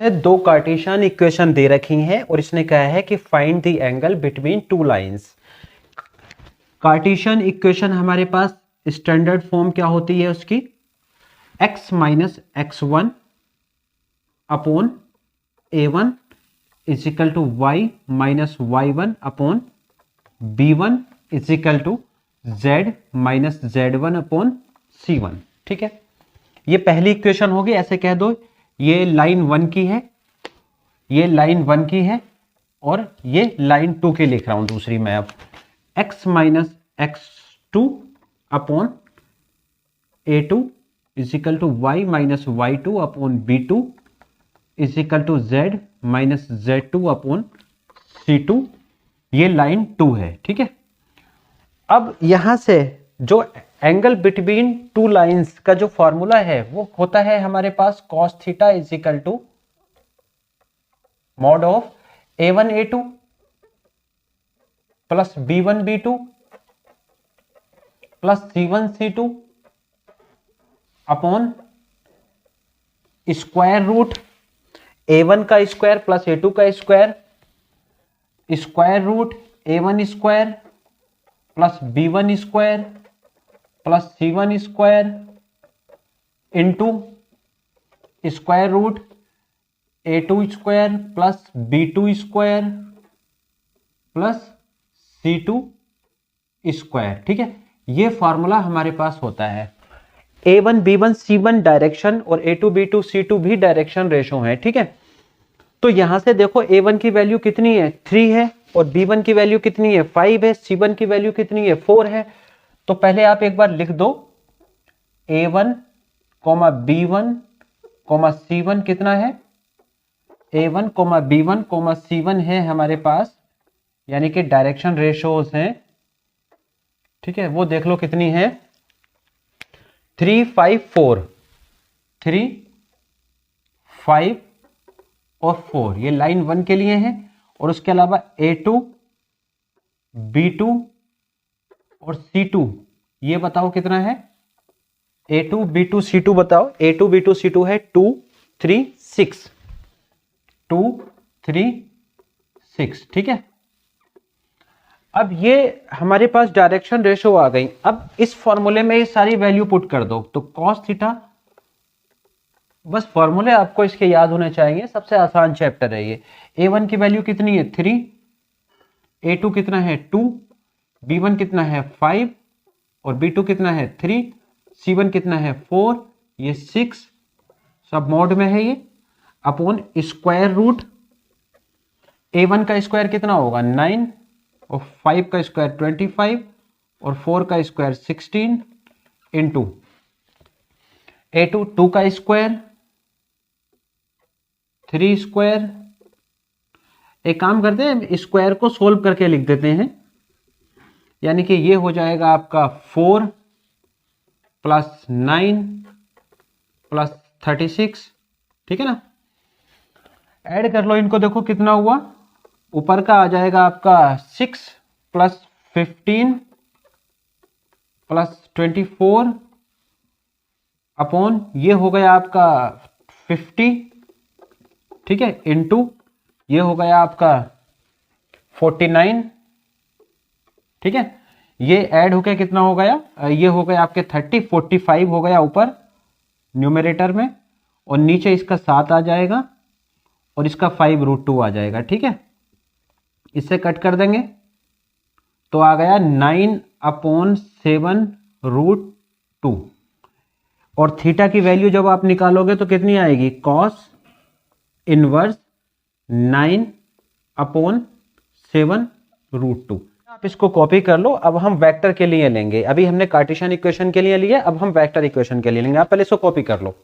दो Cartesian equation दे रखी हैं और इसने कहा है कि find the angle between two lines. Cartesian equation हमारे पास स्टैंडर्ड फॉर्म क्या होती है उसकी, x minus x1 upon a1 is equal to y minus y1 upon b1 is equal to z minus z1 upon c1। ठीक है, ये पहली इक्वेशन होगी। ऐसे कह दो ये लाइन 1 की है, ये लाइन 1 की है और ये लाइन 2 की लिख रहा हूं दूसरी मैं। अब x minus x2 upon a2 is equal to y minus y2 upon b2 is equal to z minus z2 upon c2। ये लाइन 2 है। ठीक है, अब यहां से जो एंगल बिटवीन टू लाइंस का जो फॉर्मूला है वो होता है हमारे पास cos theta is equal to mod of a1 a2 plus b1 b2 plus c1 c2 upon square root a1 का स्क्वायर प्लस a2 का square, square root a1 square plus b1 square plus c1 square into square root a2 square plus b2 square plus c2 square. ठीक है, ये formula हमारे पास होता है। a1 b1 c1 direction और a2 b2 c2 भी direction ratio है। ठीक है, तो यहां से देखो a1 की वैल्यू कितनी है 3 है और b1 की वैल्यू कितनी है 5 है, c1 की वैल्यू कितनी है 4 है। तो पहले आप एक बार लिख दो a1, b1, c1 कितना है, a1, b1, c1 है हमारे पास, यानी कि डायरेक्शन रेशोज हैं। ठीक है, वो देख लो कितनी है 3, 5, 4, 3, 5 और 4, ये लाइन 1 के लिए है। और उसके अलावा a2, b2 और c2, ये बताओ कितना है, a2 b2 c2 बताओ। a2 b2 c2 है 2, 3, 6, 2, 3, 6। ठीक है, अब ये हमारे पास डायरेक्शन रेशो आ गई। अब इस फॉर्मूले में ये सारी वैल्यू पुट कर दो तो cos थीटा, बस फॉर्मूले आपको इसके याद होने चाहिए, सबसे आसान चैप्टर है ये। a1 की वैल्यू कितनी है 3, a2 कितना है 2, b1 कितना है 5 और b2 कितना है 3, c1 कितना है 4, ये 6 सब मॉड में है ये, अपॉन स्क्वायर रूट a1 का स्क्वायर कितना होगा 9 और 5 का स्क्वायर 25 और 4 का स्क्वायर 16 इंटू a2 2 का स्क्वायर 3 स्क्वायर। एक काम करते हैं स्क्वायर को सोल्व करके लिख देते हैं, यानी कि ये हो जाएगा आपका 4 प्लस 9 प्लस 36। ठीक है ना, ऐड कर लो इनको, देखो कितना हुआ, ऊपर का आ जाएगा आपका 6 प्लस 15 प्लस 24 अपॉन ये हो गया आपका 50। ठीक है, इंटू ये हो गया आपका 49। ठीक है, ये ऐड होकर कितना हो गया, ये हो गया आपके 30, 45 हो गया ऊपर न्यूमरेटर में, और नीचे इसका 7 आ जाएगा और इसका 5√2 आ जाएगा। ठीक है, इससे कट कर देंगे तो आ गया 9/7√2। और थीटा की वैल्यू जब आप निकालोगे तो कितनी आएगी, cos इनवर्स 9/7√2। आप इसको कॉपी कर लो। अब हम वेक्टर के लिए लेंगे, अभी हमने कार्टेशियन इक्वेशन के लिए लिया, अब हम वेक्टर इक्वेशन के लिए लेंगे। आप पहले इसको कॉपी कर लो।